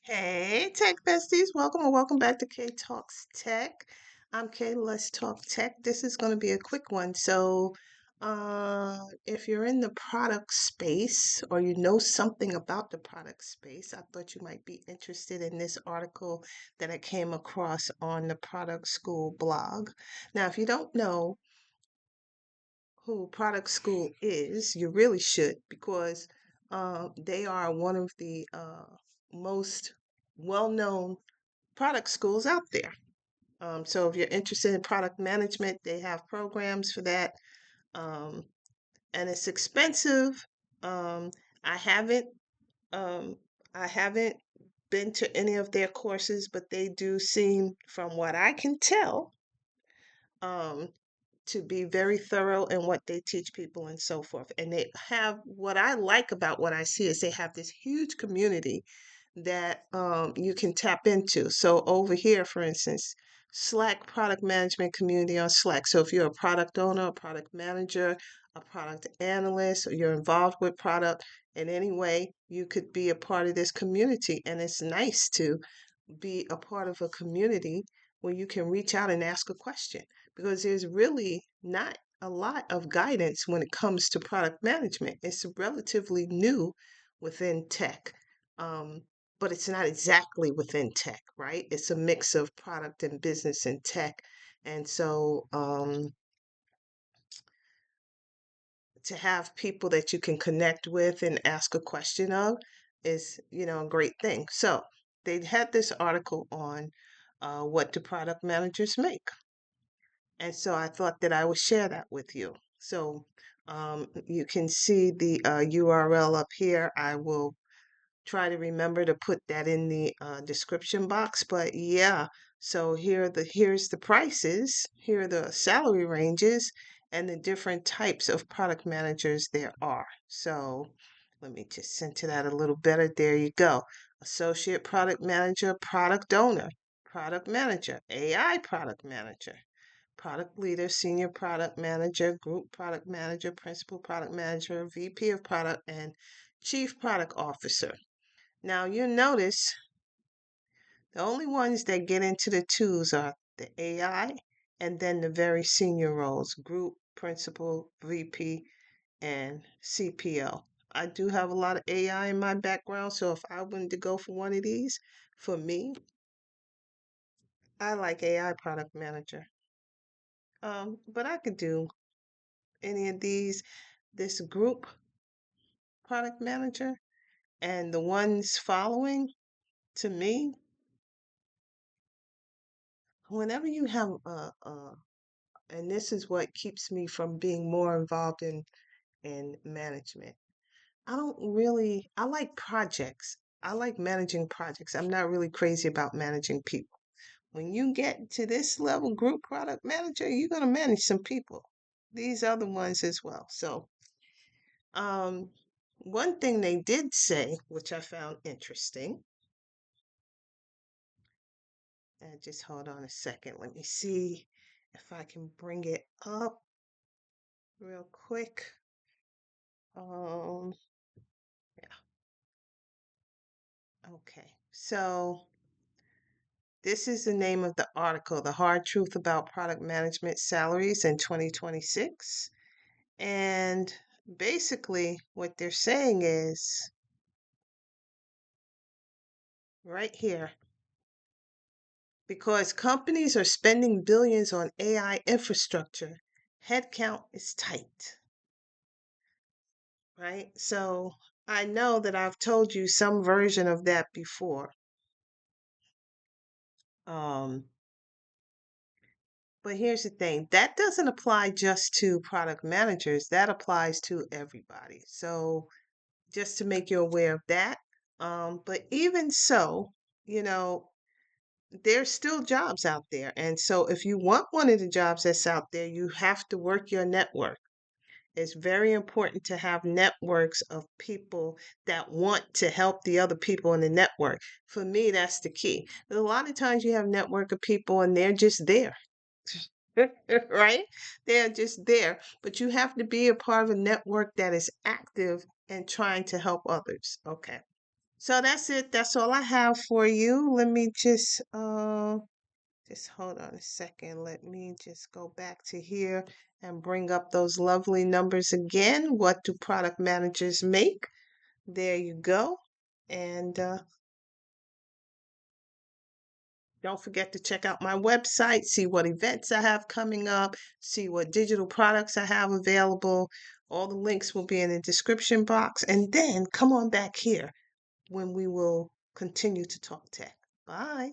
Hey, tech besties, welcome or welcome back to K Talks Tech. I'm Kay. Let's talk tech. This is going to be a quick one. If you're in the product space or you know something about the product space, I thought you might be interested in this article that I came across on the Product School blog. Now, if you don't know who Product School is, you really should because they are one of the most well-known product schools out there. So if you're interested in product management, they have programs for that. Um, and it's expensive. Um, I haven't um, I haven't been to any of their courses, but they do seem, from what I can tell, um, to be very thorough in what they teach people and so forth. And they have what I like about what I see is they have this huge community that you can tap into. So over here, for instance, Slack product management community on Slack. So if you're a product owner, a product manager, a product analyst, or you're involved with product in any way, you could be a part of this community. And it's nice to be a part of a community where you can reach out and ask a question because there's really not a lot of guidance when it comes to product management. It's relatively new within tech, um, but it's not exactly within tech, right? It's a mix of product and business and tech. And to have people that you can connect with and ask a question of is, a great thing. So they had this article on what do product managers make? And so I thought that I would share that with you. So you can see the URL up here. I will try to remember to put that in the description box. But yeah, so here's the prices, here are the salary ranges, and the different types of product managers there are. So let me just center that a little better. There you go. Associate product manager, product owner, product manager, AI product manager, product leader, senior product manager, group product manager, principal product manager, VP of product, and chief product officer. Now you notice the only ones that get into the twos are the AI and then the very senior roles, group, principal, VP, and CPO. I do have a lot of AI in my background, so if I wanted to go for one of these, for me, I like AI product manager. But I could do any of these, this group product manager, and the ones following to me, whenever you have and this is what keeps me from being more involved in management. I like projects. I like managing projects. I'm not really crazy about managing people. When you get to this level, group product manager, you're going to manage some people. These other ones as well. So, um, one thing they did say, which I found interesting, and just hold on a second. Let me see if I can bring it up real quick. Um, okay. So this is the name of the article, The Hard Truth About Product Management Salaries in 2026. And basically, what they're saying is right here, because companies are spending billions on AI infrastructure, headcount is tight, right? So I know that I've told you some version of that before. Um, but here's the thing, that doesn't apply just to product managers, that applies to everybody. So just to make you aware of that. But even so, you know, there's still jobs out there. And so if you want one of the jobs that's out there, you have to work your network. It's very important to have networks of people that want to help the other people in the network. For me, that's the key. A lot of times you have network of people and they're just there. Right? They're just there. But you have to be a part of a network that is active and trying to help others. Okay. So that's it. That's all I have for you. Let me just hold on a second. Let me just go back to here and bring up those lovely numbers again. What do product managers make? There you go. And don't forget to check out my website, see what events I have coming up, see what digital products I have available. All the links will be in the description box. And then come on back here when we will continue to talk tech. Bye.